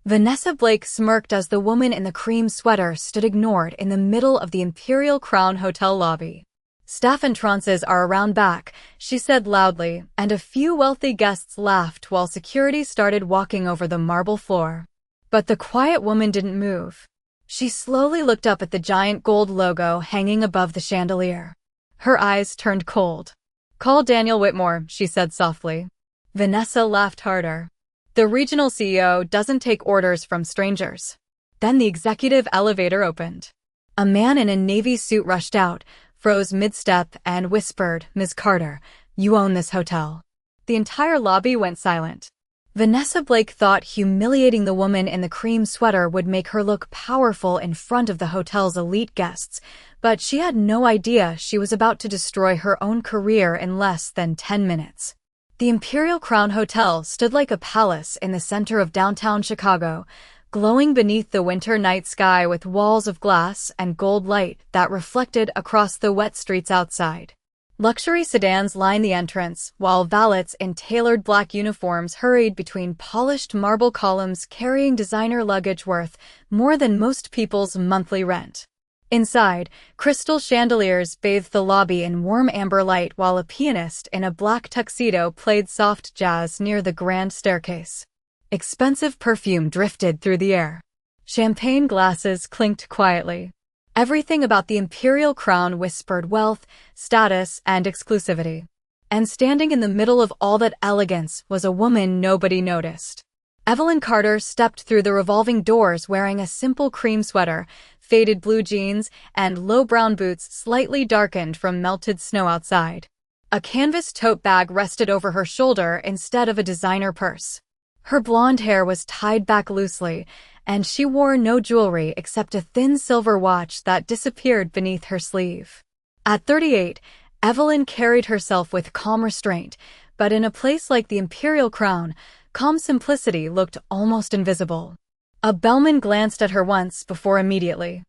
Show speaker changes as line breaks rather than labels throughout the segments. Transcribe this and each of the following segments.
Vanessa Blake smirked as the woman in the cream sweater stood ignored in the middle of the Imperial Crown hotel lobby. "Staff entrances are around back," she said loudly, and a few wealthy guests laughed while security started walking over the marble floor. But the quiet woman didn't move. She slowly looked up at the giant gold logo hanging above the chandelier. Her eyes turned cold. "Call Daniel Whitmore," she said softly. Vanessa laughed harder. "The regional CEO doesn't take orders from strangers." Then the executive elevator opened. A man in a navy suit rushed out, froze mid-step, and whispered, "Ms. Carter, you own this hotel." The entire lobby went silent. Vanessa Blake thought humiliating the woman in the cream sweater would make her look powerful in front of the hotel's elite guests, but she had no idea she was about to destroy her own career in less than 10 minutes. The Imperial Crown Hotel stood like a palace in the center of downtown Chicago, glowing beneath the winter night sky with walls of glass and gold light that reflected across the wet streets outside. Luxury sedans lined the entrance, while valets in tailored black uniforms hurried between polished marble columns carrying designer luggage worth more than most people's monthly rent. Inside, crystal chandeliers bathed the lobby in warm amber light while a pianist in a black tuxedo played soft jazz near the grand staircase. Expensive perfume drifted through the air. Champagne glasses clinked quietly. Everything about the Imperial Crown whispered wealth, status, and exclusivity. And standing in the middle of all that elegance was a woman nobody noticed. Evelyn Carter stepped through the revolving doors wearing a simple cream sweater, faded blue jeans, and low brown boots slightly darkened from melted snow outside. A canvas tote bag rested over her shoulder instead of a designer purse. Her blonde hair was tied back loosely, and she wore no jewelry except a thin silver watch that disappeared beneath her sleeve. At 38, Evelyn carried herself with calm restraint, but in a place like the Imperial Crown, calm simplicity looked almost invisible. A bellman glanced at her once before immediately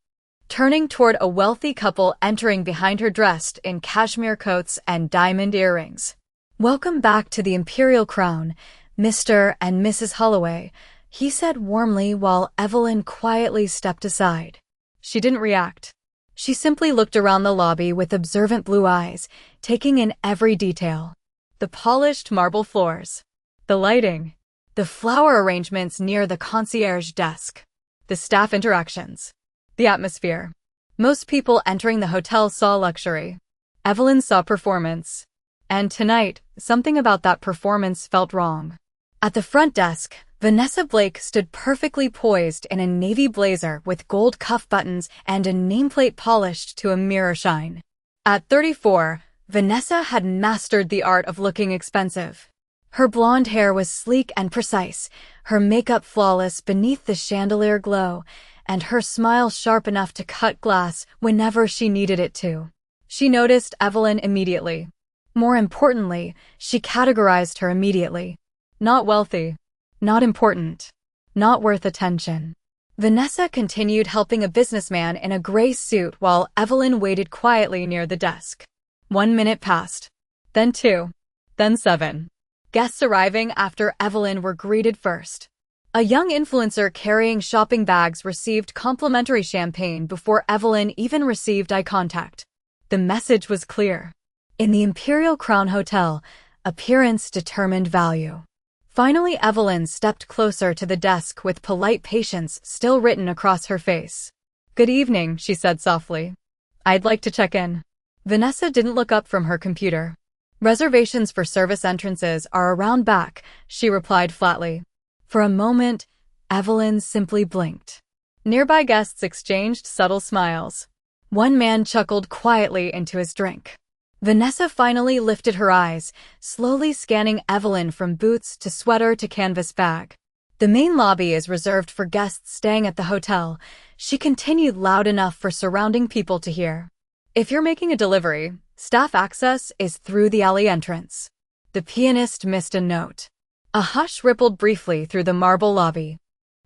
turning toward a wealthy couple entering behind her dressed in cashmere coats and diamond earrings. "Welcome back to the Imperial Crown, Mr. and Mrs. Holloway," he said warmly while Evelyn quietly stepped aside. She didn't react. She simply looked around the lobby with observant blue eyes, taking in every detail. The polished marble floors, the lighting, the flower arrangements near the concierge desk, the staff interactions, the atmosphere. Most people entering the hotel saw luxury. Evelyn saw performance. And tonight, something about that performance felt wrong. At the front desk, Vanessa Blake stood perfectly poised in a navy blazer with gold cuff buttons and a nameplate polished to a mirror shine. At 34, Vanessa had mastered the art of looking expensive. Her blonde hair was sleek and precise, her makeup flawless beneath the chandelier glow, and her smile sharp enough to cut glass whenever she needed it to. She noticed Evelyn immediately. More importantly, she categorized her immediately. Not wealthy. Not important. Not worth attention. Vanessa continued helping a businessman in a gray suit while Evelyn waited quietly near the desk. 1 minute passed. Then 2. Then 7. Guests arriving after Evelyn were greeted first. A young influencer carrying shopping bags received complimentary champagne before Evelyn even received eye contact. The message was clear. In the Imperial Crown Hotel, appearance determined value. Finally, Evelyn stepped closer to the desk with polite patience still written across her face. "Good evening," she said softly. "I'd like to check in." Vanessa didn't look up from her computer. "Reservations for service entrances are around back," she replied flatly. For a moment, Evelyn simply blinked. Nearby guests exchanged subtle smiles. One man chuckled quietly into his drink. Vanessa finally lifted her eyes, slowly scanning Evelyn from boots to sweater to canvas bag. "The main lobby is reserved for guests staying at the hotel," she continued loud enough for surrounding people to hear. "If you're making a delivery, staff access is through the alley entrance." The pianist missed a note. A hush rippled briefly through the marble lobby,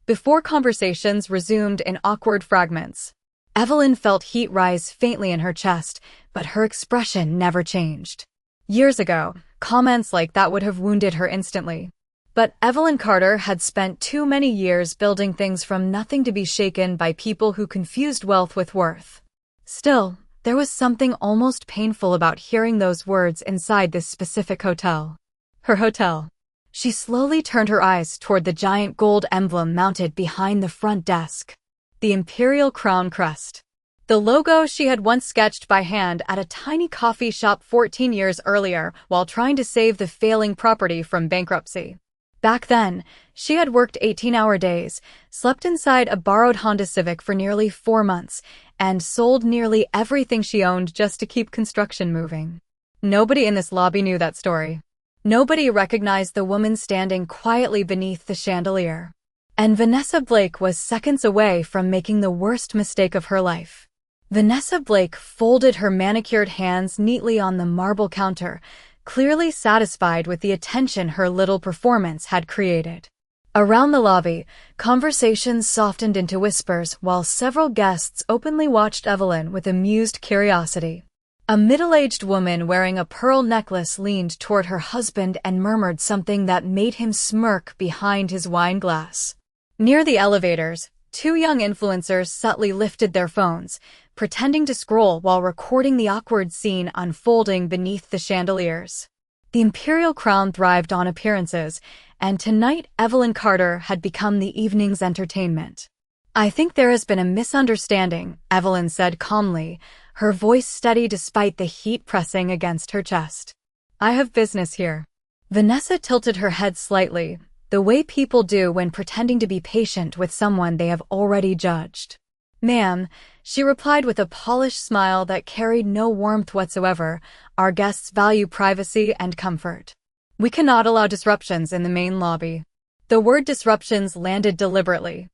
before conversations resumed in awkward fragments. Evelyn felt heat rise faintly in her chest, but her expression never changed. Years ago, comments like that would have wounded her instantly. But Evelyn Carter had spent too many years building things from nothing to be shaken by people who confused wealth with worth. Still, there was something almost painful about hearing those words inside this specific hotel. Her hotel. She slowly turned her eyes toward the giant gold emblem mounted behind the front desk. The Imperial Crown crest. The logo she had once sketched by hand at a tiny coffee shop 14 years earlier while trying to save the failing property from bankruptcy. Back then, she had worked 18-hour days, slept inside a borrowed Honda Civic for nearly 4 months, and sold nearly everything she owned just to keep construction moving. Nobody in this lobby knew that story. Nobody recognized the woman standing quietly beneath the chandelier. And Vanessa Blake was seconds away from making the worst mistake of her life. Vanessa Blake folded her manicured hands neatly on the marble counter, clearly satisfied with the attention her little performance had created. Around the lobby, conversations softened into whispers while several guests openly watched Evelyn with amused curiosity. A middle-aged woman wearing a pearl necklace leaned toward her husband and murmured something that made him smirk behind his wine glass. Near the elevators, 2 young influencers subtly lifted their phones, pretending to scroll while recording the awkward scene unfolding beneath the chandeliers. The Imperial Crown thrived on appearances, and tonight Evelyn Carter had become the evening's entertainment. "I think there has been a misunderstanding," Evelyn said calmly, her voice steady despite the heat pressing against her chest. "I have business here." Vanessa tilted her head slightly, the way people do when pretending to be patient with someone they have already judged. "Ma'am," she replied with a polished smile that carried no warmth whatsoever, "our guests value privacy and comfort. We cannot allow disruptions in the main lobby." The word disruptions landed deliberately.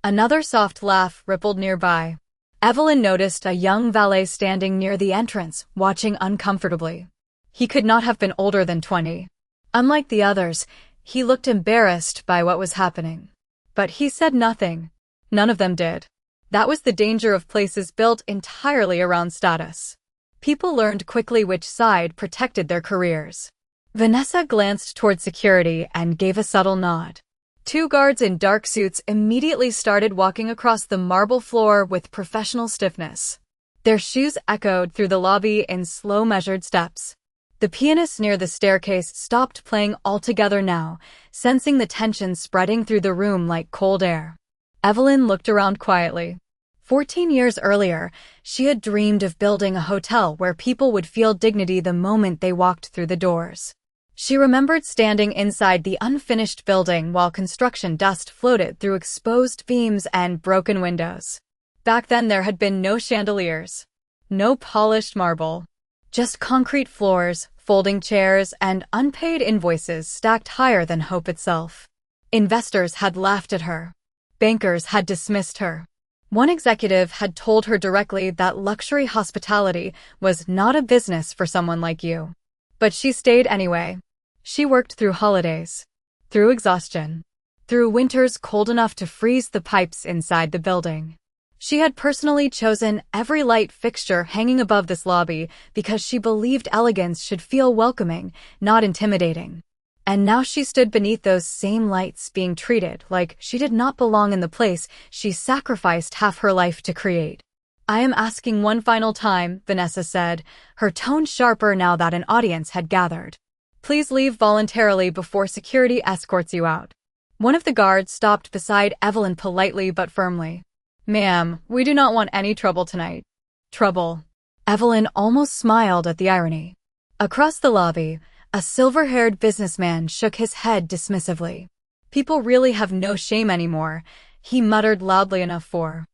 Another soft laugh rippled nearby. Evelyn noticed a young valet standing near the entrance, watching uncomfortably. He could not have been older than 20. Unlike the others, he looked embarrassed by what was happening. But he said nothing. None of them did. That was the danger of places built entirely around status. People learned quickly which side protected their careers. Vanessa glanced toward security and gave a subtle nod. 2 guards in dark suits immediately started walking across the marble floor with professional stiffness. Their shoes echoed through the lobby in slow measured steps. The pianist near the staircase stopped playing altogether now, sensing the tension spreading through the room like cold air. Evelyn looked around quietly. 14 years earlier, she had dreamed of building a hotel where people would feel dignity the moment they walked through the doors. She remembered standing inside the unfinished building while construction dust floated through exposed beams and broken windows. Back then there had been no chandeliers, no polished marble, just concrete floors, folding chairs, and unpaid invoices stacked higher than hope itself. Investors had laughed at her. Bankers had dismissed her. One executive had told her directly that luxury hospitality was not a business for someone like you. But she stayed anyway. She worked through holidays, through exhaustion, through winters cold enough to freeze the pipes inside the building. She had personally chosen every light fixture hanging above this lobby because she believed elegance should feel welcoming, not intimidating. And now she stood beneath those same lights being treated like she did not belong in the place she sacrificed half her life to create. "I am asking one final time," Vanessa said, her tone sharper now that an audience had gathered. "Please leave voluntarily before security escorts you out." One of the guards stopped beside Evelyn politely but firmly. "Ma'am, we do not want any trouble tonight." Trouble. Evelyn almost smiled at the irony. Across the lobby, a silver-haired businessman shook his head dismissively. "People really have no shame anymore," he muttered loudly enough for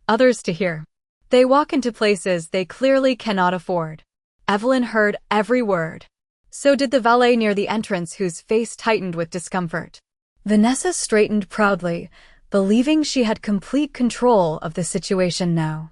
others to hear. "They walk into places they clearly cannot afford." Evelyn heard every word. So did the valet near the entrance, whose face tightened with discomfort. Vanessa straightened proudly, believing she had complete control of the situation now.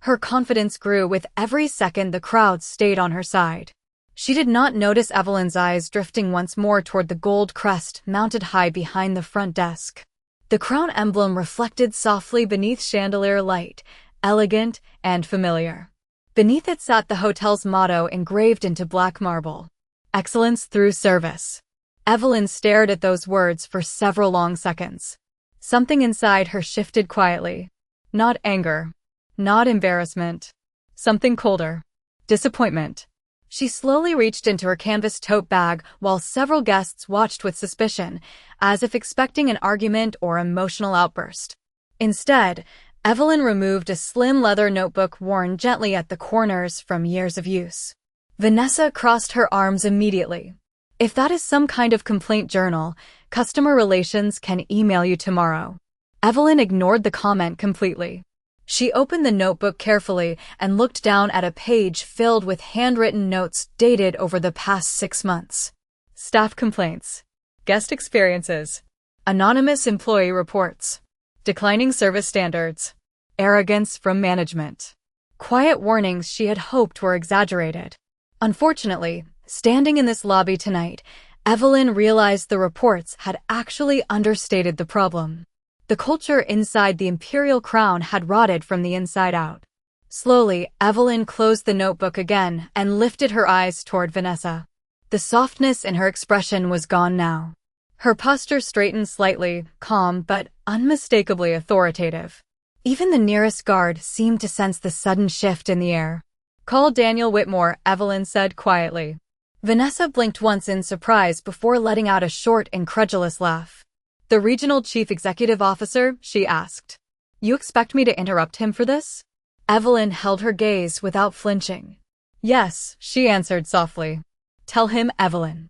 Her confidence grew with every second the crowd stayed on her side. She did not notice Evelyn's eyes drifting once more toward the gold crest mounted high behind the front desk. The crown emblem reflected softly beneath chandelier light, elegant and familiar. Beneath it sat the hotel's motto engraved into black marble: "Excellence through service." Evelyn stared at those words for several long seconds. Something inside her shifted quietly. Not anger. Not embarrassment. Something colder. Disappointment. She slowly reached into her canvas tote bag while several guests watched with suspicion, as if expecting an argument or emotional outburst. Instead, Evelyn removed a slim leather notebook worn gently at the corners from years of use. Vanessa crossed her arms immediately. If that is some kind of complaint journal, customer relations can email you tomorrow. Evelyn ignored the comment completely. She opened the notebook carefully and looked down at a page filled with handwritten notes dated over the past 6 months. Staff complaints. Guest experiences. Anonymous employee reports. Declining service standards. Arrogance from management. Quiet warnings she had hoped were exaggerated. Unfortunately, standing in this lobby tonight, Evelyn realized the reports had actually understated the problem. The culture inside the Imperial Crown had rotted from the inside out. Slowly, Evelyn closed the notebook again and lifted her eyes toward Vanessa. The softness in her expression was gone now. Her posture straightened slightly, calm but unmistakably authoritative. Even the nearest guard seemed to sense the sudden shift in the air. "Call Daniel Whitmore," Evelyn said quietly. Vanessa blinked once in surprise before letting out a short, incredulous laugh. "The regional chief executive officer?" she asked. "You expect me to interrupt him for this?" Evelyn held her gaze without flinching. "Yes," she answered softly. "Tell him Evelyn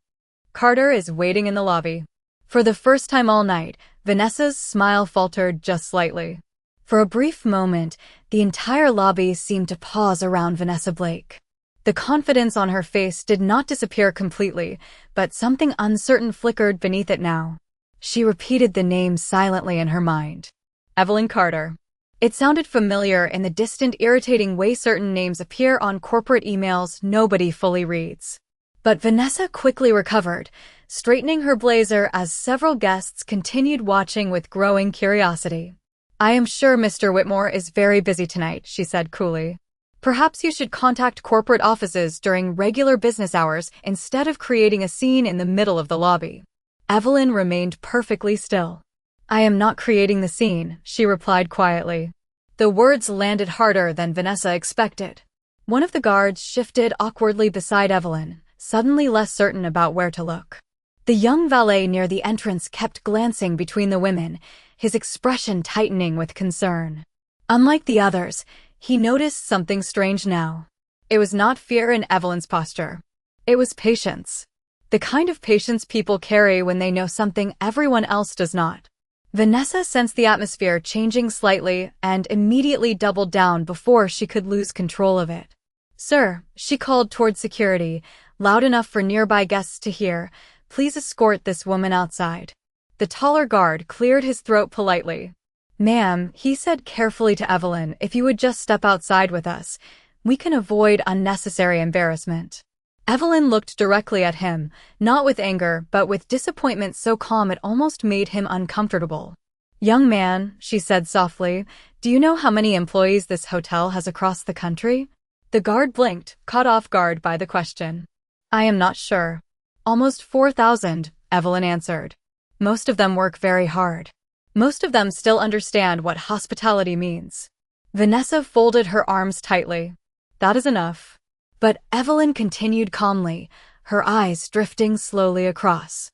Carter is waiting in the lobby." For the first time all night, Vanessa's smile faltered just slightly. For a brief moment, the entire lobby seemed to pause around Vanessa Blake. The confidence on her face did not disappear completely, but something uncertain flickered beneath it now. She repeated the name silently in her mind. Evelyn Carter. It sounded familiar in the distant, irritating way certain names appear on corporate emails nobody fully reads. But Vanessa quickly recovered, straightening her blazer as several guests continued watching with growing curiosity. "I am sure Mr. Whitmore is very busy tonight," she said coolly. "Perhaps you should contact corporate offices during regular business hours instead of creating a scene in the middle of the lobby." Evelyn remained perfectly still. "I am not creating the scene," she replied quietly. The words landed harder than Vanessa expected. One of the guards shifted awkwardly beside Evelyn, suddenly less certain about where to look. The young valet near the entrance kept glancing between the women, his expression tightening with concern. Unlike the others, he noticed something strange now. It was not fear in Evelyn's posture. It was patience. The kind of patience people carry when they know something everyone else does not. Vanessa sensed the atmosphere changing slightly and immediately doubled down before she could lose control of it. "Sir," she called toward security, loud enough for nearby guests to hear, "please escort this woman outside." The taller guard cleared his throat politely. "Ma'am," he said carefully to Evelyn, "if you would just step outside with us, we can avoid unnecessary embarrassment." Evelyn looked directly at him, not with anger, but with disappointment so calm it almost made him uncomfortable. "Young man," she said softly, "do you know how many employees this hotel has across the country?" The guard blinked, caught off guard by the question. "I am not sure." "Almost 4,000, Evelyn answered. "Most of them work very hard. Most of them still understand what hospitality means." Vanessa folded her arms tightly. "That is enough." But Evelyn continued calmly, her eyes drifting slowly across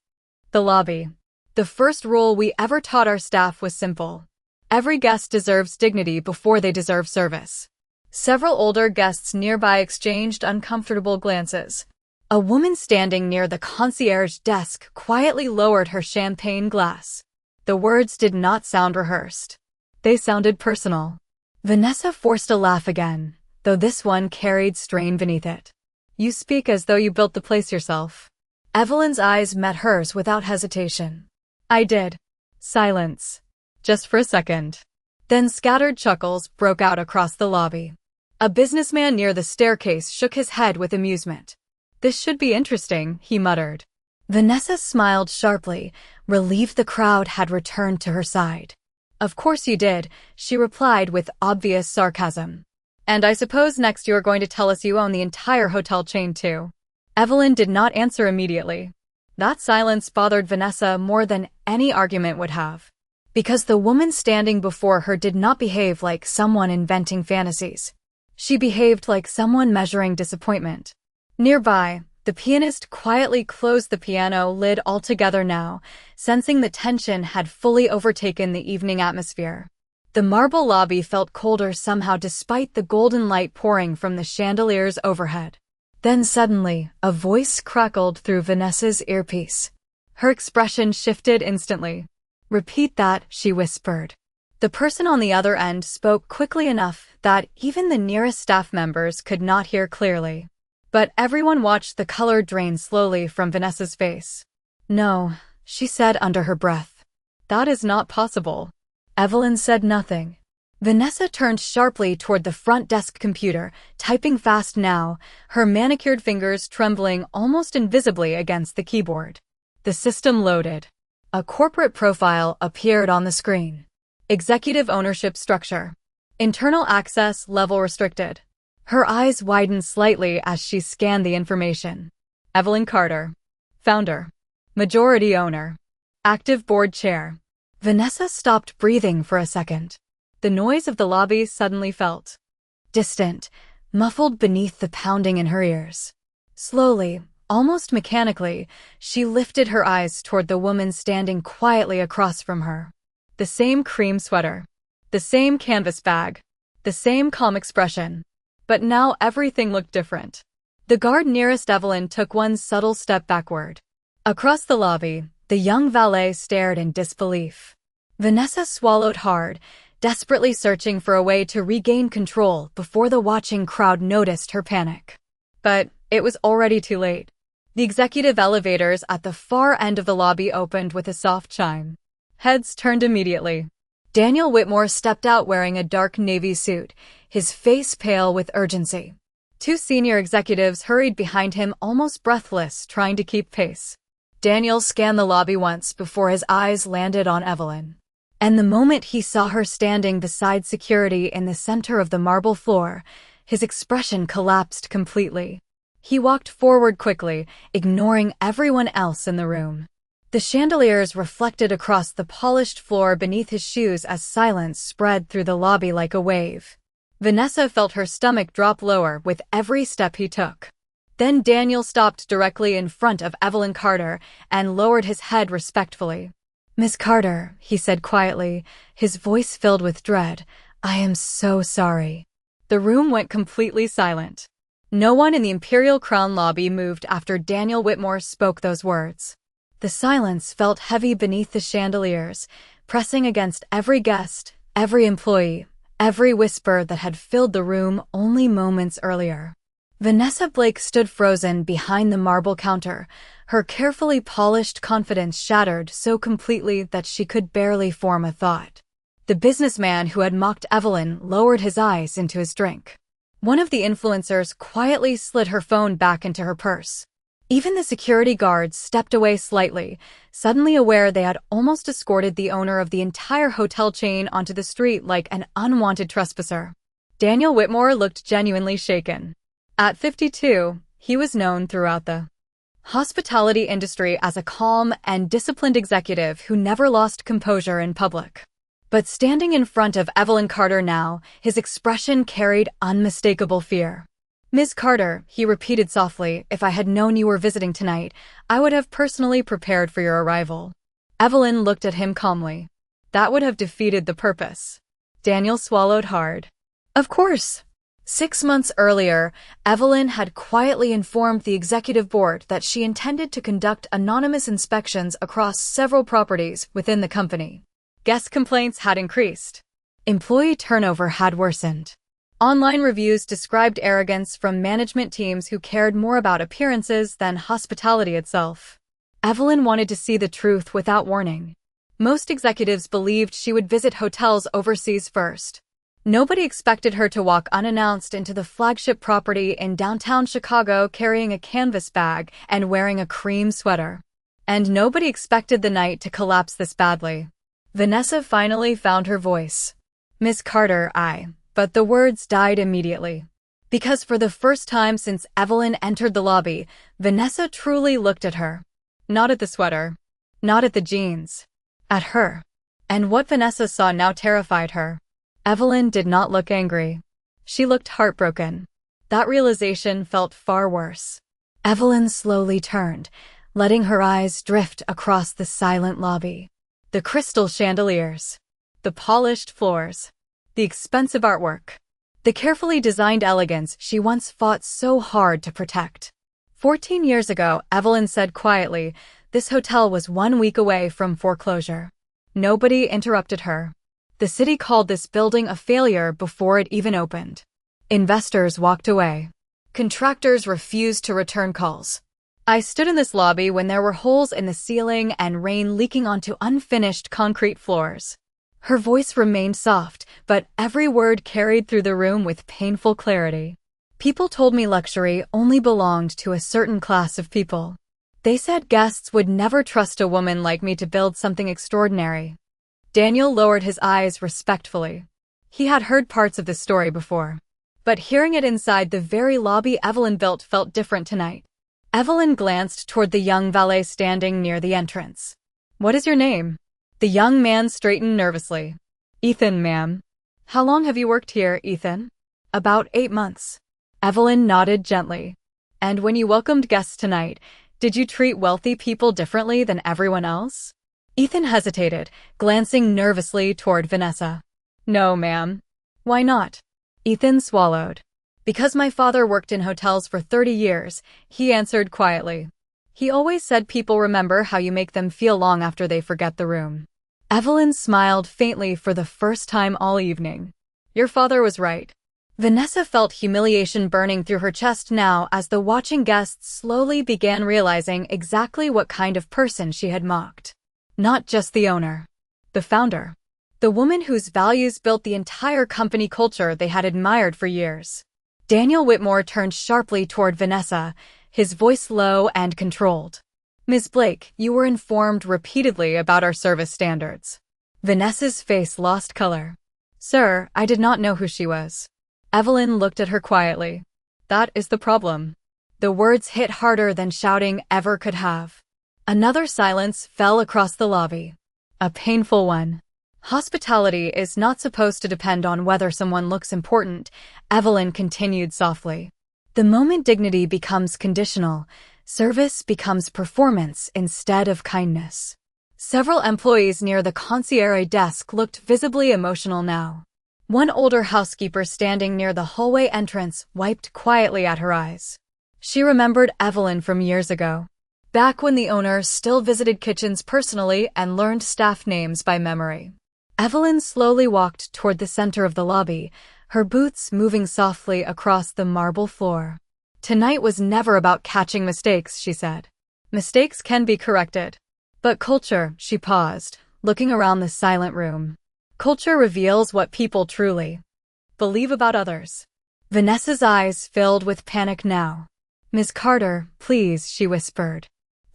the lobby. "The first rule we ever taught our staff was simple. Every guest deserves dignity before they deserve service." Several older guests nearby exchanged uncomfortable glances. A woman standing near the concierge desk quietly lowered her champagne glass. The words did not sound rehearsed. They sounded personal. Vanessa forced a laugh again, though this one carried strain beneath it. "You speak as though you built the place yourself." Evelyn's eyes met hers without hesitation. "I did." Silence. Just for a second. Then scattered chuckles broke out across the lobby. A businessman near the staircase shook his head with amusement. "This should be interesting," he muttered. Vanessa smiled sharply, relieved the crowd had returned to her side. "Of course you did," she replied with obvious sarcasm. "And I suppose next you are going to tell us you own the entire hotel chain too." Evelyn did not answer immediately. That silence bothered Vanessa more than any argument would have. Because the woman standing before her did not behave like someone inventing fantasies. She behaved like someone measuring disappointment. Nearby, the pianist quietly closed the piano lid altogether now, sensing the tension had fully overtaken the evening atmosphere. The marble lobby felt colder somehow despite the golden light pouring from the chandeliers overhead. Then suddenly, a voice crackled through Vanessa's earpiece. Her expression shifted instantly. "Repeat that," she whispered. The person on the other end spoke quickly enough that even the nearest staff members could not hear clearly. But everyone watched the color drain slowly from Vanessa's face. "No," she said under her breath. "That is not possible." Evelyn said nothing. Vanessa turned sharply toward the front desk computer, typing fast now, her manicured fingers trembling almost invisibly against the keyboard. The system loaded. A corporate profile appeared on the screen. Executive ownership structure. Internal access level restricted. Her eyes widened slightly as she scanned the information. Evelyn Carter. Founder. Majority owner. Active board chair. Vanessa stopped breathing for a second. The noise of the lobby suddenly felt distant, muffled beneath the pounding in her ears. Slowly, almost mechanically, she lifted her eyes toward the woman standing quietly across from her. The same cream sweater. The same canvas bag. The same calm expression. But now everything looked different. The guard nearest Evelyn took one subtle step backward. Across the lobby, the young valet stared in disbelief. Vanessa swallowed hard, desperately searching for a way to regain control before the watching crowd noticed her panic. But it was already too late. The executive elevators at the far end of the lobby opened with a soft chime. Heads turned immediately. Daniel Whitmore stepped out wearing a dark navy suit, his face pale with urgency. Two senior executives hurried behind him, almost breathless, trying to keep pace. Daniel scanned the lobby once before his eyes landed on Evelyn. And the moment he saw her standing beside security in the center of the marble floor, his expression collapsed completely. He walked forward quickly, ignoring everyone else in the room. The chandeliers reflected across the polished floor beneath his shoes as silence spread through the lobby like a wave. Vanessa felt her stomach drop lower with every step he took. Then Daniel stopped directly in front of Evelyn Carter and lowered his head respectfully. "Miss Carter," he said quietly, his voice filled with dread, "I am so sorry." The room went completely silent. No one in the Imperial Crown lobby moved after Daniel Whitmore spoke those words. The silence felt heavy beneath the chandeliers, pressing against every guest, every employee, every whisper that had filled the room only moments earlier. Vanessa Blake stood frozen behind the marble counter, her carefully polished confidence shattered so completely that she could barely form a thought. The businessman who had mocked Evelyn lowered his eyes into his drink. One of the influencers quietly slid her phone back into her purse. Even the security guards stepped away slightly, suddenly aware they had almost escorted the owner of the entire hotel chain onto the street like an unwanted trespasser. Daniel Whitmore looked genuinely shaken. At 52, he was known throughout the hospitality industry as a calm and disciplined executive who never lost composure in public. But standing in front of Evelyn Carter now, his expression carried unmistakable fear. "Ms. Carter," he repeated softly, "if I had known you were visiting tonight, I would have personally prepared for your arrival." Evelyn looked at him calmly. "That would have defeated the purpose." Daniel swallowed hard. Of course. 6 months earlier, Evelyn had quietly informed the executive board that she intended to conduct anonymous inspections across several properties within the company. Guest complaints had increased. Employee turnover had worsened. Online reviews described arrogance from management teams who cared more about appearances than hospitality itself. Evelyn wanted to see the truth without warning. Most executives believed she would visit hotels overseas first. Nobody expected her to walk unannounced into the flagship property in downtown Chicago carrying a canvas bag and wearing a cream sweater. And nobody expected the night to collapse this badly. Vanessa finally found her voice. "Miss Carter, But the words died immediately. Because for the first time since Evelyn entered the lobby, Vanessa truly looked at her. Not at the sweater. Not at the jeans. At her. And what Vanessa saw now terrified her. Evelyn did not look angry. She looked heartbroken. That realization felt far worse. Evelyn slowly turned, letting her eyes drift across the silent lobby. The crystal chandeliers. The polished floors. The expensive artwork. The carefully designed elegance she once fought so hard to protect. 14 years ago, Evelyn said quietly, this hotel was 1 week away from foreclosure. Nobody interrupted her. The city called this building a failure before it even opened. Investors walked away. Contractors refused to return calls. I stood in this lobby when there were holes in the ceiling and rain leaking onto unfinished concrete floors. Her voice remained soft, but every word carried through the room with painful clarity. People told me luxury only belonged to a certain class of people. They said guests would never trust a woman like me to build something extraordinary. Daniel lowered his eyes respectfully. He had heard parts of the story before. But hearing it inside the very lobby Evelyn built felt different tonight. Evelyn glanced toward the young valet standing near the entrance. What is your name? The young man straightened nervously. Ethan, ma'am. How long have you worked here, Ethan? About 8 months. Evelyn nodded gently. And when you welcomed guests tonight, did you treat wealthy people differently than everyone else? Ethan hesitated, glancing nervously toward Vanessa. No, ma'am. Why not? Ethan swallowed. Because my father worked in hotels for 30 years, he answered quietly. He always said people remember how you make them feel long after they forget the room. Evelyn smiled faintly for the first time all evening. Your father was right. Vanessa felt humiliation burning through her chest now as the watching guests slowly began realizing exactly what kind of person she had mocked. Not just the owner. The founder. The woman whose values built the entire company culture they had admired for years. Daniel Whitmore turned sharply toward Vanessa, his voice low and controlled. Ms. Blake, you were informed repeatedly about our service standards. Vanessa's face lost color. Sir, I did not know who she was. Evelyn looked at her quietly. That is the problem. The words hit harder than shouting ever could have. Another silence fell across the lobby. A painful one. Hospitality is not supposed to depend on whether someone looks important, Evelyn continued softly. The moment dignity becomes conditional, service becomes performance instead of kindness. Several employees near the concierge desk looked visibly emotional now. One older housekeeper standing near the hallway entrance wiped quietly at her eyes. She remembered Evelyn from years ago, back when the owner still visited kitchens personally and learned staff names by memory. Evelyn slowly walked toward the center of the lobby, her boots moving softly across the marble floor. Tonight was never about catching mistakes, she said. Mistakes can be corrected. But culture, she paused, looking around the silent room. Culture reveals what people truly believe about others. Vanessa's eyes filled with panic now. Ms. Carter, please, she whispered.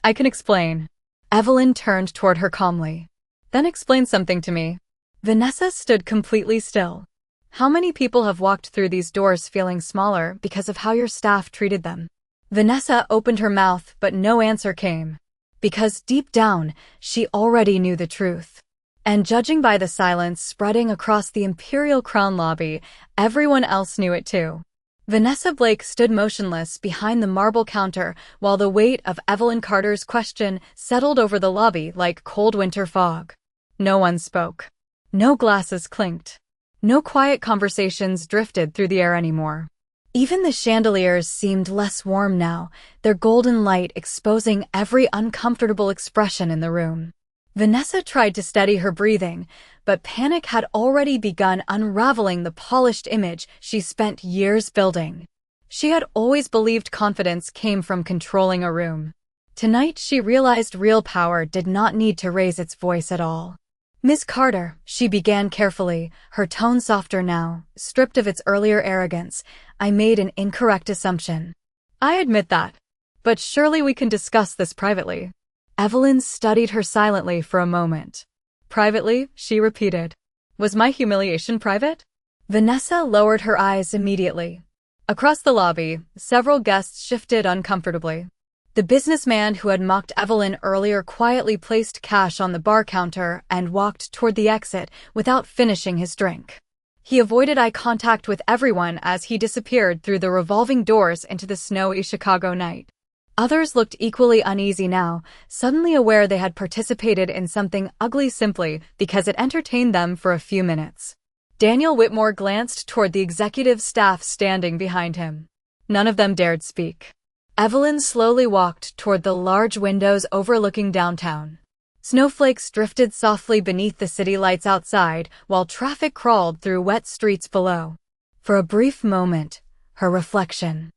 I can explain. Evelyn turned toward her calmly. Then explain something to me. Vanessa stood completely still. How many people have walked through these doors feeling smaller because of how your staff treated them? Vanessa opened her mouth, but no answer came. Because deep down, she already knew the truth. And judging by the silence spreading across the Imperial Crown lobby, everyone else knew it too. Vanessa Blake stood motionless behind the marble counter while the weight of Evelyn Carter's question settled over the lobby like cold winter fog. No one spoke. No glasses clinked. No quiet conversations drifted through the air anymore. Even the chandeliers seemed less warm now, their golden light exposing every uncomfortable expression in the room. Vanessa tried to steady her breathing, but panic had already begun unraveling the polished image she spent years building. She had always believed confidence came from controlling a room. Tonight she realized real power did not need to raise its voice at all. Miss Carter, she began carefully, her tone softer now, stripped of its earlier arrogance. I made an incorrect assumption. I admit that. But surely we can discuss this privately. Evelyn studied her silently for a moment. Privately, she repeated. Was my humiliation private? Vanessa lowered her eyes immediately. Across the lobby, several guests shifted uncomfortably. The businessman who had mocked Evelyn earlier quietly placed cash on the bar counter and walked toward the exit without finishing his drink. He avoided eye contact with everyone as he disappeared through the revolving doors into the snowy Chicago night. Others looked equally uneasy now, suddenly aware they had participated in something ugly simply because it entertained them for a few minutes. Daniel Whitmore glanced toward the executive staff standing behind him. None of them dared speak. Evelyn slowly walked toward the large windows overlooking downtown. Snowflakes drifted softly beneath the city lights outside, while traffic crawled through wet streets below. For a brief moment, her reflection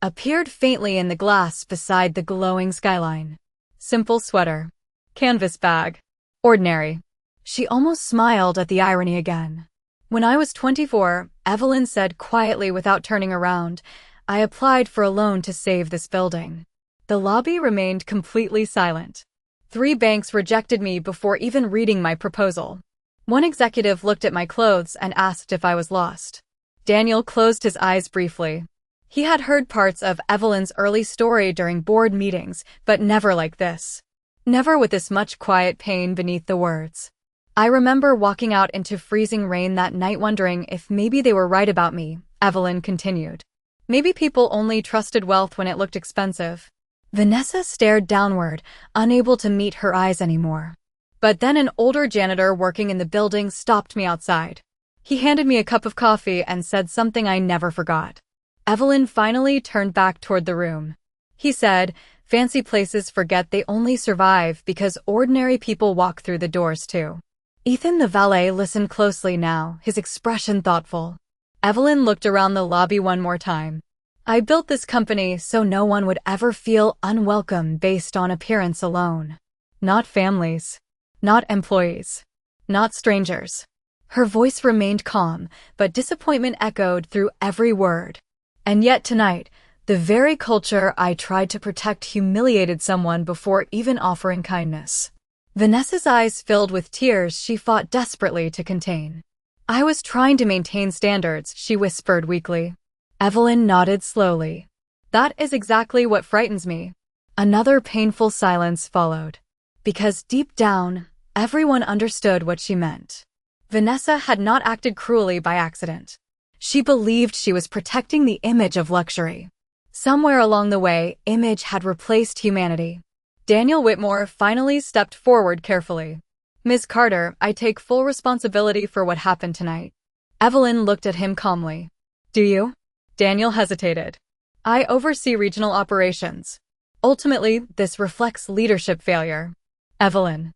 appeared faintly in the glass beside the glowing skyline. Simple sweater. Canvas bag. Ordinary. She almost smiled at the irony again. When I was 24, Evelyn said quietly without turning around, I applied for a loan to save this building. The lobby remained completely silent. 3 banks rejected me before even reading my proposal. One executive looked at my clothes and asked if I was lost. Daniel closed his eyes briefly. He had heard parts of Evelyn's early story during board meetings, but never like this. Never with this much quiet pain beneath the words. I remember walking out into freezing rain that night wondering if maybe they were right about me, Evelyn continued. Maybe people only trusted wealth when it looked expensive. Vanessa stared downward, unable to meet her eyes anymore. But then an older janitor working in the building stopped me outside. He handed me a cup of coffee and said something I never forgot. Evelyn finally turned back toward the room. He said, fancy places forget they only survive because ordinary people walk through the doors too. Ethan the valet listened closely now, his expression thoughtful. Evelyn looked around the lobby one more time. I built this company so no one would ever feel unwelcome based on appearance alone. Not families. Not employees. Not strangers. Her voice remained calm, but disappointment echoed through every word. And yet tonight, the very culture I tried to protect humiliated someone before even offering kindness. Vanessa's eyes filled with tears she fought desperately to contain. I was trying to maintain standards, she whispered weakly. Evelyn nodded slowly. That is exactly what frightens me. Another painful silence followed. Because deep down, everyone understood what she meant. Vanessa had not acted cruelly by accident. She believed she was protecting the image of luxury. Somewhere along the way, image had replaced humanity. Daniel Whitmore finally stepped forward carefully. Ms. Carter, I take full responsibility for what happened tonight. Evelyn looked at him calmly. Do you? Daniel hesitated. I oversee regional operations. Ultimately, this reflects leadership failure. Evelyn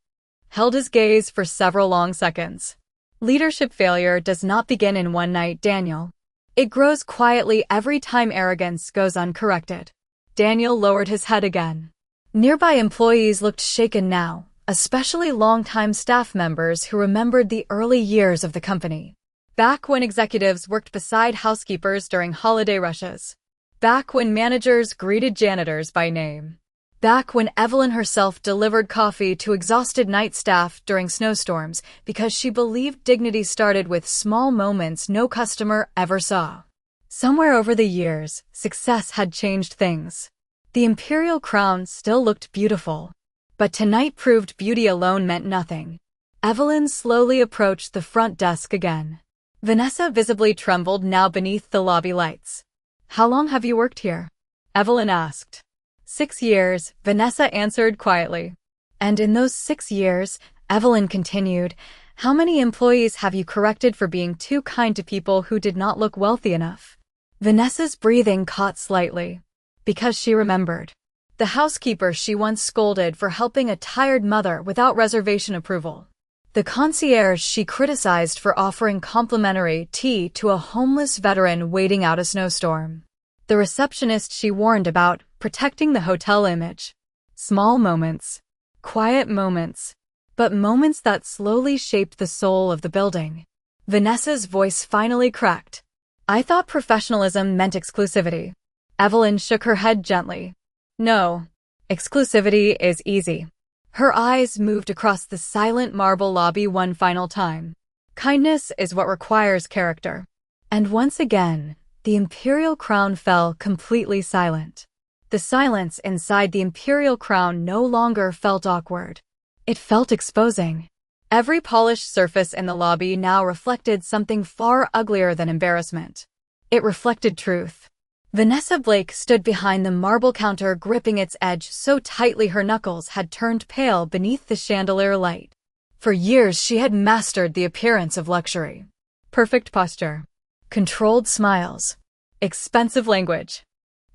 held his gaze for several long seconds. Leadership failure does not begin in one night, Daniel. It grows quietly every time arrogance goes uncorrected. Daniel lowered his head again. Nearby employees looked shaken now, especially longtime staff members who remembered the early years of the company. Back when executives worked beside housekeepers during holiday rushes. Back when managers greeted janitors by name. Back when Evelyn herself delivered coffee to exhausted night staff during snowstorms because she believed dignity started with small moments no customer ever saw. Somewhere over the years, success had changed things. The Imperial Crown still looked beautiful. But tonight proved beauty alone meant nothing. Evelyn slowly approached the front desk again. Vanessa visibly trembled now beneath the lobby lights. How long have you worked here? Evelyn asked. 6 years, Vanessa answered quietly. And in those 6 years, Evelyn continued, how many employees have you corrected for being too kind to people who did not look wealthy enough? Vanessa's breathing caught slightly. Because she remembered. The housekeeper she once scolded for helping a tired mother without reservation approval. The concierge she criticized for offering complimentary tea to a homeless veteran waiting out a snowstorm. The receptionist she warned about protecting the hotel image. Small moments. Quiet moments. But moments that slowly shaped the soul of the building. Vanessa's voice finally cracked. I thought professionalism meant exclusivity. Evelyn shook her head gently. No. Exclusivity is easy. Her eyes moved across the silent marble lobby one final time. Kindness is what requires character. And once again, the Imperial Crown fell completely silent. The silence inside the Imperial Crown no longer felt awkward. It felt exposing. Every polished surface in the lobby now reflected something far uglier than embarrassment. It reflected truth. Vanessa Blake stood behind the marble counter, gripping its edge so tightly her knuckles had turned pale beneath the chandelier light. For years she had mastered the appearance of luxury. Perfect posture, controlled smiles, expensive language.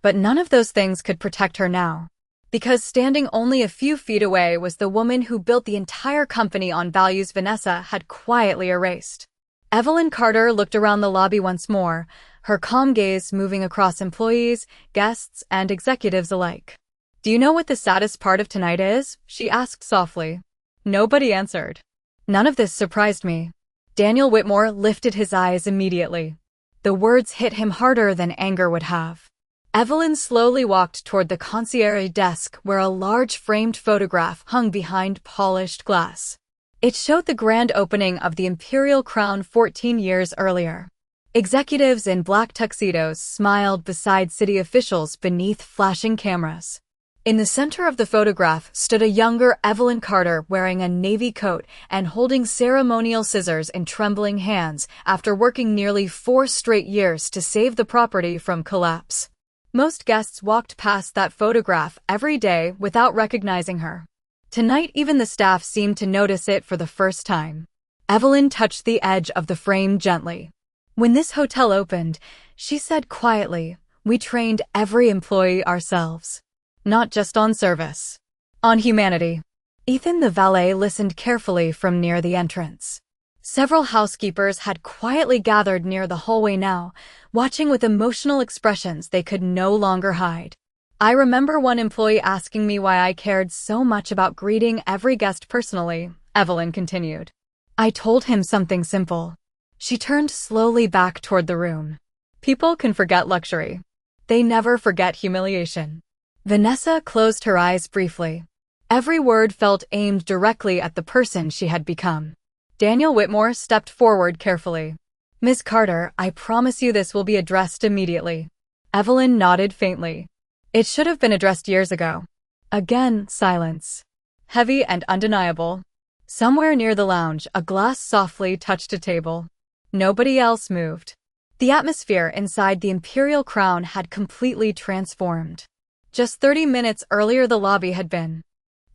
But none of those things could protect her now. Because standing only a few feet away was the woman who built the entire company on values Vanessa had quietly erased. Evelyn Carter looked around the lobby once more, her calm gaze moving across employees, guests, and executives alike. "Do you know what the saddest part of tonight is?" she asked softly. Nobody answered. None of this surprised me. Daniel Whitmore lifted his eyes immediately. The words hit him harder than anger would have. Evelyn slowly walked toward the concierge desk where a large framed photograph hung behind polished glass. It showed the grand opening of the Imperial Crown 14 years earlier. Executives in black tuxedos smiled beside city officials beneath flashing cameras. In the center of the photograph stood a younger Evelyn Carter wearing a navy coat and holding ceremonial scissors in trembling hands after working nearly 4 straight years to save the property from collapse. Most guests walked past that photograph every day without recognizing her. Tonight, even the staff seemed to notice it for the first time. Evelyn touched the edge of the frame gently. When this hotel opened, she said quietly, "We trained every employee ourselves. Not just on service. On humanity." Ethan the valet listened carefully from near the entrance. Several housekeepers had quietly gathered near the hallway now, watching with emotional expressions they could no longer hide. "I remember one employee asking me why I cared so much about greeting every guest personally," Evelyn continued. "I told him something simple." She turned slowly back toward the room. "People can forget luxury. They never forget humiliation." Vanessa closed her eyes briefly. Every word felt aimed directly at the person she had become. Daniel Whitmore stepped forward carefully. "Ms. Carter, I promise you this will be addressed immediately." Evelyn nodded faintly. "It should have been addressed years ago." Again, silence. Heavy and undeniable. Somewhere near the lounge, a glass softly touched a table. Nobody else moved. The atmosphere inside the Imperial Crown had completely transformed. Just 30 minutes earlier, the lobby had been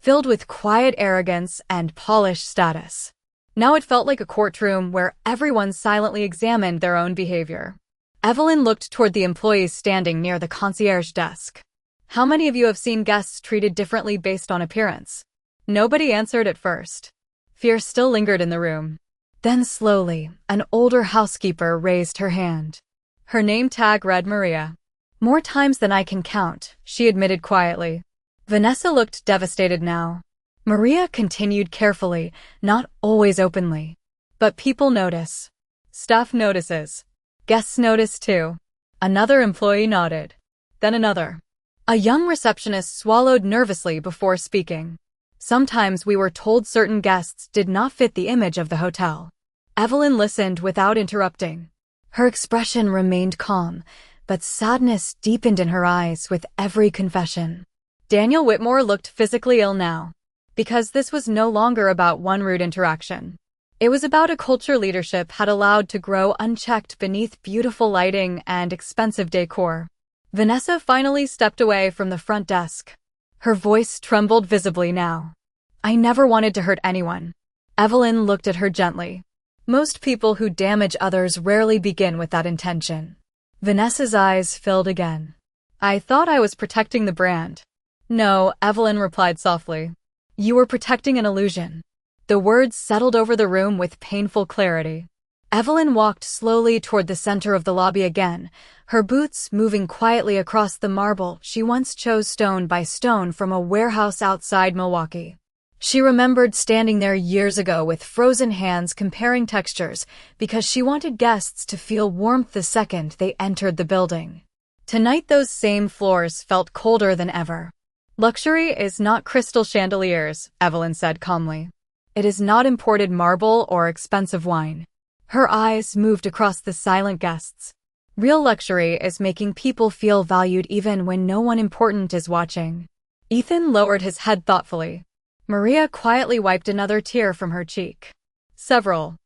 filled with quiet arrogance and polished status. Now it felt like a courtroom where everyone silently examined their own behavior. Evelyn looked toward the employees standing near the concierge desk. "How many of you have seen guests treated differently based on appearance?" Nobody answered at first. Fear still lingered in the room. Then slowly, an older housekeeper raised her hand. Her name tag read Maria. "More times than I can count," she admitted quietly. Vanessa looked devastated now. Maria continued carefully, not always openly. "But people notice. Staff notices. Guests notice too." Another employee nodded. Then another. A young receptionist swallowed nervously before speaking. "Sometimes we were told certain guests did not fit the image of the hotel." Evelyn listened without interrupting. Her expression remained calm, but sadness deepened in her eyes with every confession. Daniel Whitmore looked physically ill now. Because this was no longer about one rude interaction. It was about a culture leadership had allowed to grow unchecked beneath beautiful lighting and expensive decor. Vanessa finally stepped away from the front desk. Her voice trembled visibly now. "I never wanted to hurt anyone." Evelyn looked at her gently. "Most people who damage others rarely begin with that intention." Vanessa's eyes filled again. "I thought I was protecting the brand." "No," Evelyn replied softly. "You were protecting an illusion." The words settled over the room with painful clarity. Evelyn walked slowly toward the center of the lobby again, her boots moving quietly across the marble she once chose stone by stone from a warehouse outside Milwaukee. She remembered standing there years ago with frozen hands comparing textures because she wanted guests to feel warmth the second they entered the building. Tonight those same floors felt colder than ever. "Luxury is not crystal chandeliers," Evelyn said calmly. "It is not imported marble or expensive wine." Her eyes moved across the silent guests. Real luxury is making people feel valued even when no one important is watching. Ethan lowered his head thoughtfully. Maria quietly wiped another tear from her cheek. Several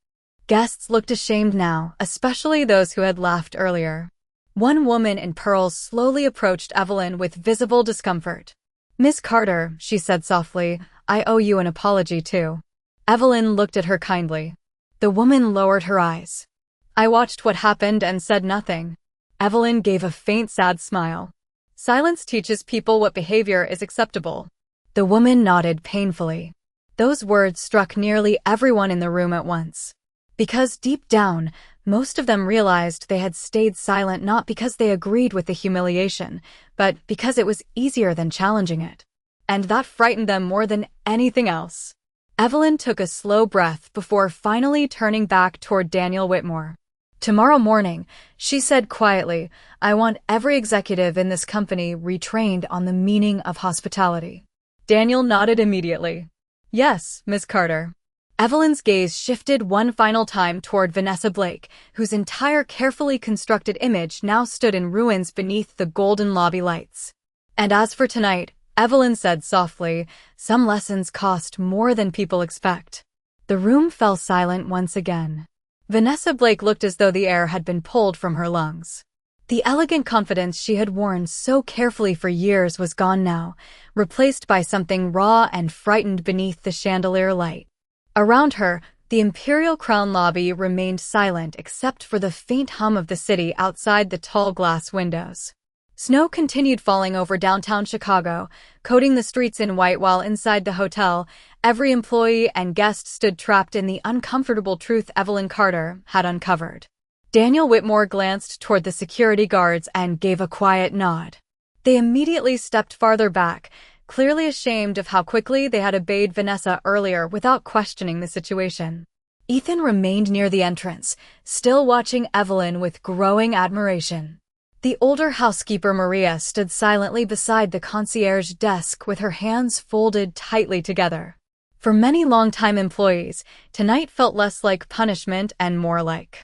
guests looked ashamed now, especially those who had laughed earlier. One woman in pearls slowly approached Evelyn with visible discomfort. "Miss Carter," she said softly, "I owe you an apology too." Evelyn looked at her kindly. The woman lowered her eyes. "I watched what happened and said nothing." Evelyn gave a faint sad smile. "Silence teaches people what behavior is acceptable." The woman nodded painfully. Those words struck nearly everyone in the room at once. Because deep down, most of them realized they had stayed silent not because they agreed with the humiliation, but because it was easier than challenging it. And that frightened them more than anything else. Evelyn took a slow breath before finally turning back toward Daniel Whitmore. "Tomorrow morning," she said quietly, "I want every executive in this company retrained on the meaning of hospitality." Daniel nodded immediately. "Yes, Miss Carter." Evelyn's gaze shifted one final time toward Vanessa Blake, whose entire carefully constructed image now stood in ruins beneath the golden lobby lights. "And as for tonight," Evelyn said softly, "some lessons cost more than people expect." The room fell silent once again. Vanessa Blake looked as though the air had been pulled from her lungs. The elegant confidence she had worn so carefully for years was gone now, replaced by something raw and frightened beneath the chandelier light. Around her, the Imperial Crown lobby remained silent except for the faint hum of the city outside the tall glass windows. Snow continued falling over downtown Chicago, coating the streets in white while inside the hotel, every employee and guest stood trapped in the uncomfortable truth Evelyn Carter had uncovered. Daniel Whitmore glanced toward the security guards and gave a quiet nod. They immediately stepped farther back, clearly ashamed of how quickly they had obeyed Vanessa earlier without questioning the situation. Ethan remained near the entrance, still watching Evelyn with growing admiration. The older housekeeper Maria stood silently beside the concierge desk with her hands folded tightly together. For many longtime employees, tonight felt less like punishment and more like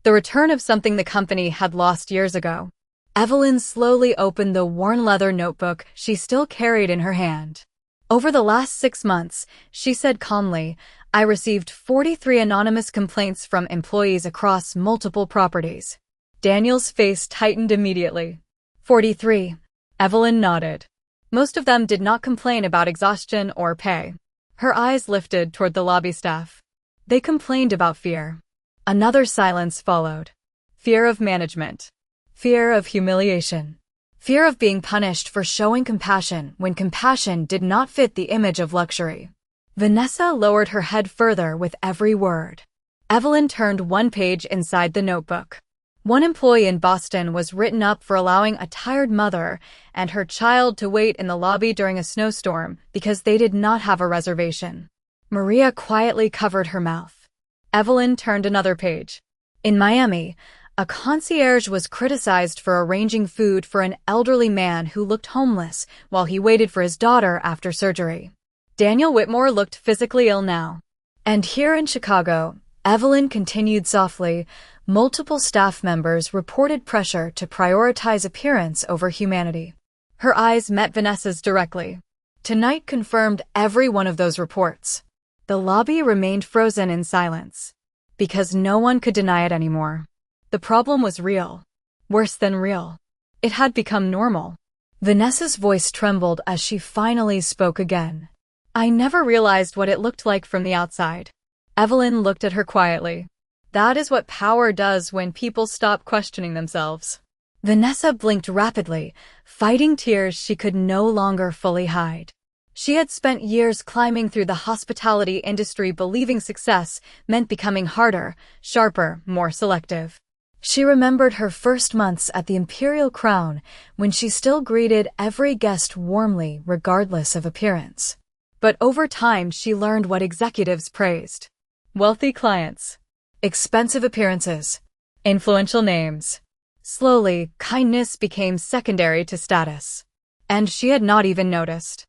the return of something the company had lost years ago. Evelyn slowly opened the worn leather notebook she still carried in her hand. "Over the last 6 months," she said calmly, "I received 43 anonymous complaints from employees across multiple properties." Daniel's face tightened immediately. 43. Evelyn nodded. Most of them did not complain about exhaustion or pay. Her eyes lifted toward the lobby staff. They complained about fear. Another silence followed. Fear of management. Fear of humiliation. Fear of being punished for showing compassion when compassion did not fit the image of luxury. Vanessa lowered her head further with every word. Evelyn turned one page inside the notebook. One employee in Boston was written up for allowing a tired mother and her child to wait in the lobby during a snowstorm because they did not have a reservation. Maria quietly covered her mouth. Evelyn turned another page. In Miami, a concierge was criticized for arranging food for an elderly man who looked homeless while he waited for his daughter after surgery. Daniel Whitmore looked physically ill now. And here in Chicago, Evelyn continued softly, multiple staff members reported pressure to prioritize appearance over humanity. Her eyes met Vanessa's directly. Tonight confirmed every one of those reports. The lobby remained frozen in silence. Because no one could deny it anymore. The problem was real. Worse than real. It had become normal. Vanessa's voice trembled as she finally spoke again. "I never realized what it looked like from the outside." Evelyn looked at her quietly. "That is what power does when people stop questioning themselves." Vanessa blinked rapidly, fighting tears she could no longer fully hide. She had spent years climbing through the hospitality industry believing success meant becoming harder, sharper, more selective. She remembered her first months at the Imperial Crown when she still greeted every guest warmly regardless of appearance. But over time she learned what executives praised. Wealthy clients. Expensive appearances. Influential names. Slowly, kindness became secondary to status. And she had not even noticed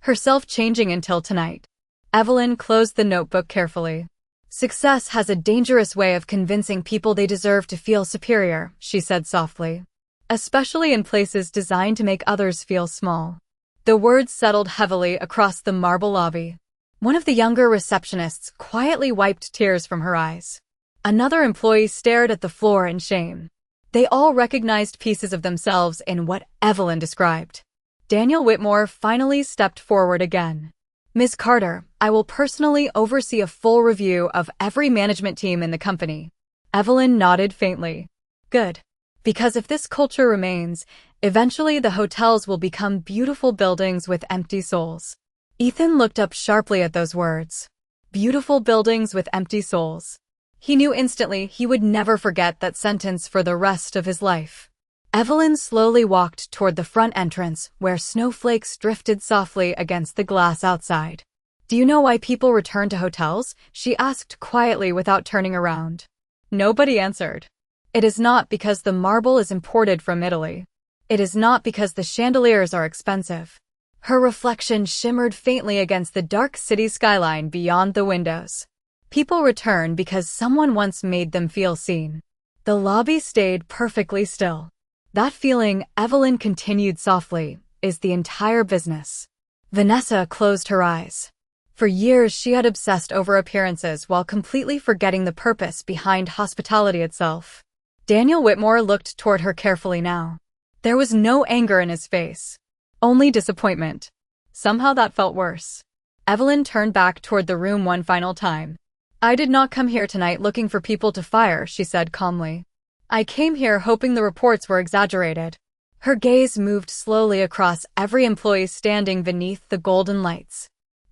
herself changing until tonight. Evelyn closed the notebook carefully. Success has a dangerous way of convincing people they deserve to feel superior, she said softly. Especially in places designed to make others feel small. The words settled heavily across the marble lobby. One of the younger receptionists quietly wiped tears from her eyes. Another employee stared at the floor in shame. They all recognized pieces of themselves in what Evelyn described. Daniel Whitmore finally stepped forward again. Ms. Carter, I will personally oversee a full review of every management team in the company. Evelyn nodded faintly. Good. Because if this culture remains, eventually the hotels will become beautiful buildings with empty souls. Ethan looked up sharply at those words. Beautiful buildings with empty souls. He knew instantly he would never forget that sentence for the rest of his life. Evelyn slowly walked toward the front entrance, where snowflakes drifted softly against the glass outside. Do you know why people return to hotels? She asked quietly without turning around. Nobody answered. It is not because the marble is imported from Italy. It is not because the chandeliers are expensive. Her reflection shimmered faintly against the dark city skyline beyond the windows. People return because someone once made them feel seen. The lobby stayed perfectly still. That feeling, Evelyn continued softly, is the entire business. Vanessa closed her eyes. For years she had obsessed over appearances while completely forgetting the purpose behind hospitality itself. Daniel Whitmore looked toward her carefully now. There was no anger in his face. Only disappointment. Somehow that felt worse. Evelyn turned back toward the room one final time. I did not come here tonight looking for people to fire, she said calmly. I came here hoping the reports were exaggerated. Her gaze moved slowly across every employee standing beneath the golden lights.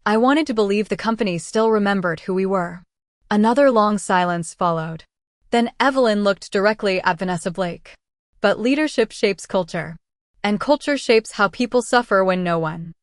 I wanted to believe the company still remembered who we were. Another long silence followed. Then Evelyn looked directly at Vanessa Blake. But leadership shapes culture. And culture shapes how people suffer when no one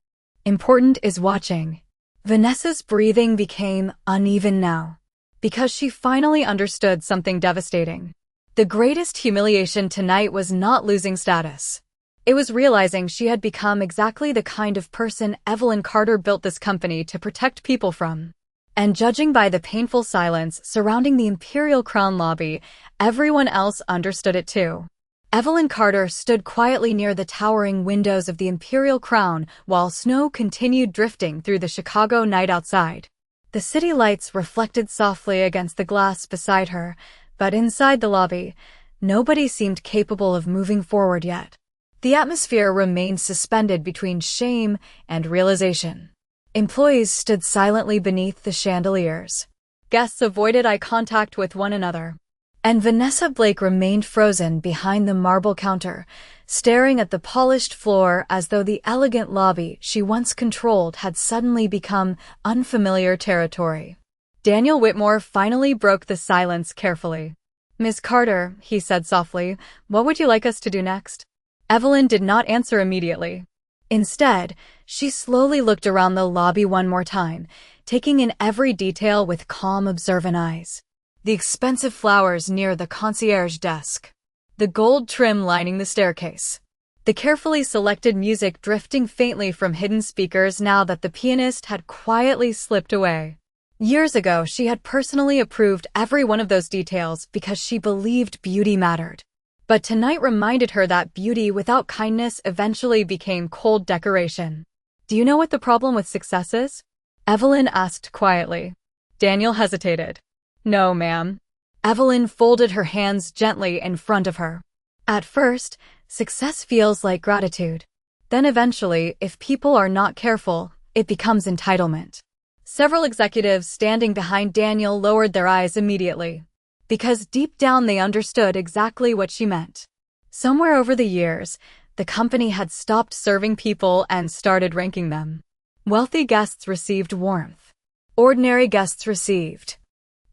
important is watching. Vanessa's breathing became uneven now. Because she finally understood something devastating. The greatest humiliation tonight was not losing status. It was realizing she had become exactly the kind of person Evelyn Carter built this company to protect people from. And judging by the painful silence surrounding the Imperial Crown lobby, everyone else understood it too. Evelyn Carter stood quietly near the towering windows of the Imperial Crown while snow continued drifting through the Chicago night outside. The city lights reflected softly against the glass beside her, but inside the lobby, nobody seemed capable of moving forward yet. The atmosphere remained suspended between shame and realization. Employees stood silently beneath the chandeliers. Guests avoided eye contact with one another. And Vanessa Blake remained frozen behind the marble counter, staring at the polished floor as though the elegant lobby she once controlled had suddenly become unfamiliar territory. Daniel Whitmore finally broke the silence carefully. Ms. Carter, he said softly, what would you like us to do next? Evelyn did not answer immediately. Instead, she slowly looked around the lobby one more time, taking in every detail with calm, observant eyes. The expensive flowers near the concierge desk. The gold trim lining the staircase. The carefully selected music drifting faintly from hidden speakers now that the pianist had quietly slipped away. Years ago, she had personally approved every one of those details because she believed beauty mattered. But tonight reminded her that beauty without kindness eventually became cold decoration. Do you know what the problem with success is? Evelyn asked quietly. Daniel hesitated. No, ma'am. Evelyn folded her hands gently in front of her. At first, success feels like gratitude. Then eventually, if people are not careful, it becomes entitlement. Several executives standing behind Daniel lowered their eyes immediately. Because deep down they understood exactly what she meant. Somewhere over the years, the company had stopped serving people and started ranking them. Wealthy guests received warmth. Ordinary guests received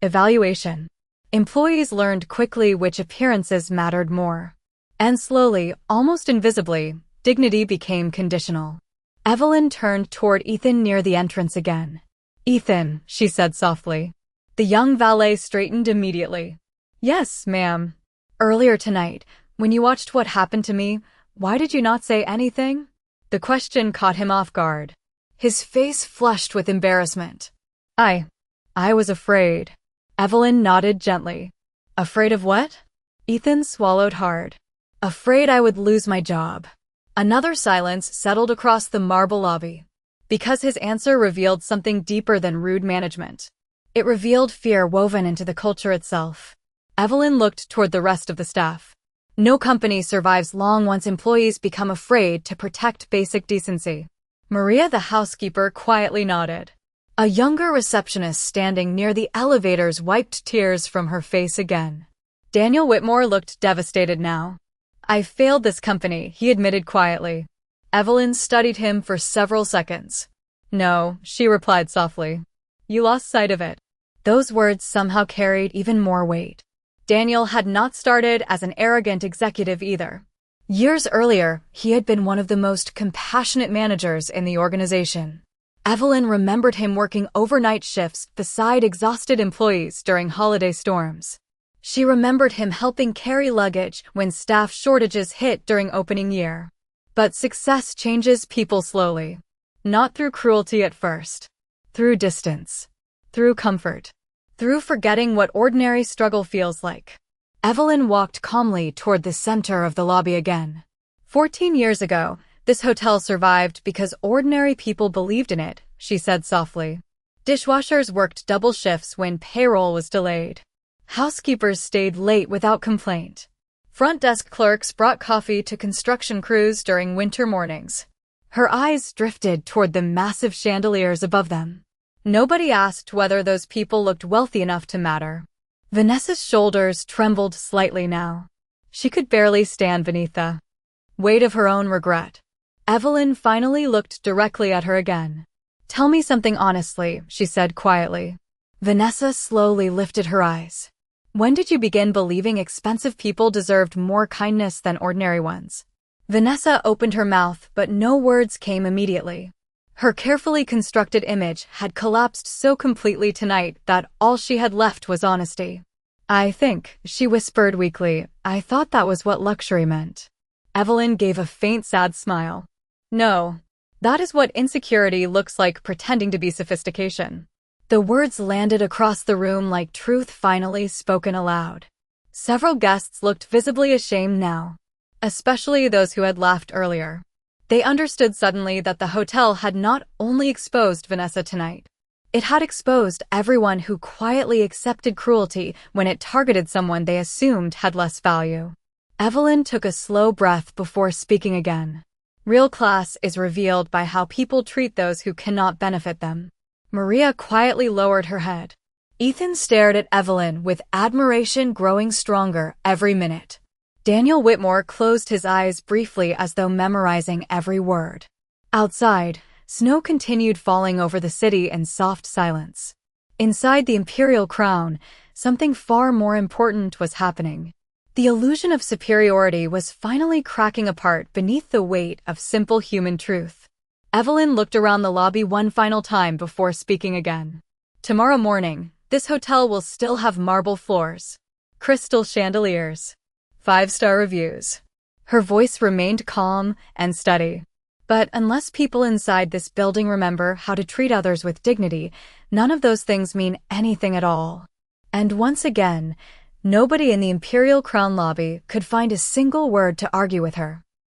evaluation. Employees learned quickly which appearances mattered more. And slowly, almost invisibly, dignity became conditional. Evelyn turned toward Ethan near the entrance again. Ethan, she said softly. The young valet straightened immediately. Yes, ma'am. Earlier tonight, when you watched what happened to me, why did you not say anything? The question caught him off guard. His face flushed with embarrassment. I was afraid. Evelyn nodded gently. Afraid of what? Ethan swallowed hard. Afraid I would lose my job. Another silence settled across the marble lobby, because his answer revealed something deeper than rude management. It revealed fear woven into the culture itself. Evelyn looked toward the rest of the staff. No company survives long once employees become afraid to protect basic decency. Maria, the housekeeper, quietly nodded. A younger receptionist standing near the elevators wiped tears from her face again. Daniel Whitmore looked devastated now. I failed this company, he admitted quietly. Evelyn studied him for several seconds. No, she replied softly. You lost sight of it. Those words somehow carried even more weight. Daniel had not started as an arrogant executive either. Years earlier, he had been one of the most compassionate managers in the organization. Evelyn remembered him working overnight shifts beside exhausted employees during holiday storms. She remembered him helping carry luggage when staff shortages hit during opening year. But success changes people slowly. Not through cruelty at first. Through distance. Through comfort. Through forgetting what ordinary struggle feels like. Evelyn walked calmly toward the center of the lobby again. 14 years ago, this hotel survived because ordinary people believed in it, she said softly. Dishwashers worked double shifts when payroll was delayed. Housekeepers stayed late without complaint. Front desk clerks brought coffee to construction crews during winter mornings. Her eyes drifted toward the massive chandeliers above them. Nobody asked whether those people looked wealthy enough to matter. Vanessa's shoulders trembled slightly now. She could barely stand beneath the weight of her own regret. Evelyn finally looked directly at her again. Tell me something honestly, she said quietly. Vanessa slowly lifted her eyes. When did you begin believing expensive people deserved more kindness than ordinary ones? Vanessa opened her mouth, but no words came immediately. Her carefully constructed image had collapsed so completely tonight that all she had left was honesty. I think, she whispered weakly, I thought that was what luxury meant. Evelyn gave a faint sad smile. No. That is what insecurity looks like pretending to be sophistication. The words landed across the room like truth finally spoken aloud. Several guests looked visibly ashamed now, especially those who had laughed earlier. They understood suddenly that the hotel had not only exposed Vanessa tonight. It had exposed everyone who quietly accepted cruelty when it targeted someone they assumed had less value. Evelyn took a slow breath before speaking again. Real class is revealed by how people treat those who cannot benefit them. Maria quietly lowered her head. Ethan stared at Evelyn with admiration growing stronger every minute. Daniel Whitmore closed his eyes briefly as though memorizing every word. Outside, snow continued falling over the city in soft silence. Inside the Imperial Crown, something far more important was happening. The illusion of superiority was finally cracking apart beneath the weight of simple human truth. Evelyn looked around the lobby one final time before speaking again. Tomorrow morning, this hotel will still have marble floors, crystal chandeliers, 5-star reviews. Her voice remained calm and steady. But unless people inside this building remember how to treat others with dignity, none of those things mean anything at all. And once again, nobody in the Imperial Crown lobby could find a single word to argue with her.